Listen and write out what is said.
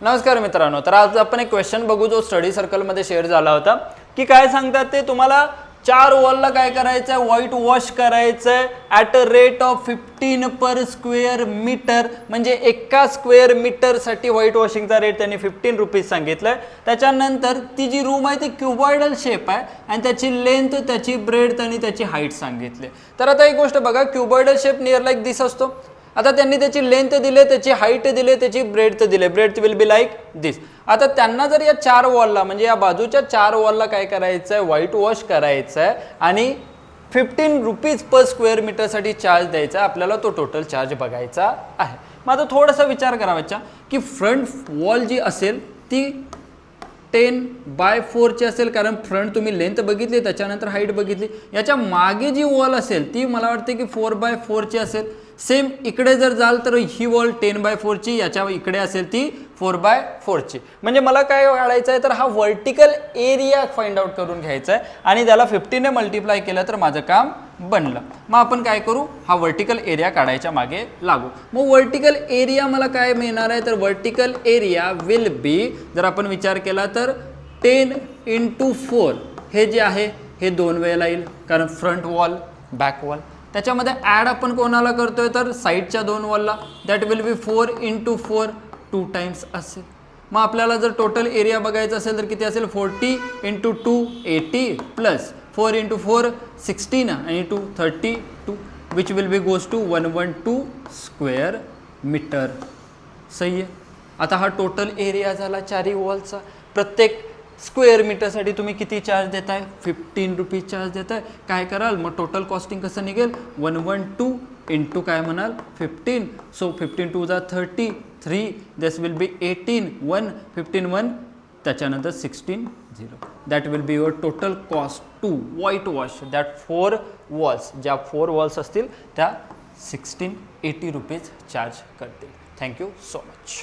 नमस्कार मित्रांनो, तर आज आपण एक क्वेश्चन बघू जो स्टडी सर्कलमध्ये शेअर झाला होता की काय सांगतात ते तुम्हाला 4 वॉलला काय करायचं आहे, व्हाईट वॉश करायचं आहे at a rate of 15 per square metre. म्हणजे एका स्क्वेअर मीटरसाठी व्हाईट वॉशिंगचा रेट त्यांनी 15 रुपीज सांगितलं आहे. त्याच्यानंतर ती जी रूम आहे ती क्युबॉइडल शेप आहे आणि त्याची लेंथ, त्याची ब्रेडथ आणि त्याची हाईट सांगितली. तर आता एक गोष्ट बघा, क्युबॉइडल शेप नियर लाईक दिस असतो. आता त्यांनी त्याची लेंथ दिले, त्याची हाईट दिले, त्याची ब्रेडथ दिले. ब्रेडथ विल बी लाईक दिस. आता त्यांना जर या 4 वॉलला म्हणजे या बाजूच्या 4 वॉलला काय करायचं आहे, व्हाईट वॉश करायचं आहे आणि 15 रुपीज पर स्क्वेअर मीटरसाठी चार्ज द्यायचा आहे. आपल्याला तो टोटल चार्ज बघायचा आहे. मग आता थोडासा विचार करावाचा की फ्रंट वॉल जी असेल ती 10/4 ची असेल, कारण फ्रंट तुम्ही लेंथ बघितली, त्याच्यानंतर हाईट बघितली. याच्या मागे जी वॉल असेल ती मला वाटते की 4/4 ची असेल. सेम इकडे जर जाल तर ही वॉल 10/4 ची, याच्या इकडे असेल ती 4/4 ची. म्हणजे मला काय काढायचं आहे, तर हा व्हर्टिकल एरिया फाइंड आउट करून घ्यायचा आहे आणि त्याला 15 ने मल्टिप्लाय केलं तर माझं काम बनलं. मग आपण काय करू, हा व्हर्टिकल एरिया काढायच्या मागे लागू. मग व्हर्टिकल एरिया मला काय मिळणार आहे, तर व्हर्टिकल एरिया विल बी, जर आपण विचार केला तर 10 × 4 हे जे आहे हे 2 वेळेला येईल, कारण फ्रंट वॉल बॅक वॉल. त्याच्यामध्ये ॲड आपण कोणाला करतोय, तर साईडच्या 2 वॉलला. दॅट विल बी 4 × 4 2 टाइम्स असेल. मग आपल्याला जर टोटल एरिया बघायचा असेल तर किती असेल, 40 × 2 80 प्लस 4 × 4 16 आणि 2 32, which will be goes to 112 square metre. सही आहे. आता हा टोटल एरिया झाला 4 वॉलचा. प्रत्येक स्क्वेअर मीटरसाठी तुम्ही किती चार्ज देताय, 15 रुपीज चार्ज देताय. काय कराल मग, टोटल कॉस्टिंग कसं निघेल, 112 × काय म्हणाल 15. सो 15 2 जा 30, 3 दिस विल बी 18, 1 15 1 त्याच्यानंतर 16 0. That will be your total cost to white wash that 4 walls. ज्या 4 वॉल्स असतील त्या 1680 रुपीज चार्ज करतील. Thank you so much.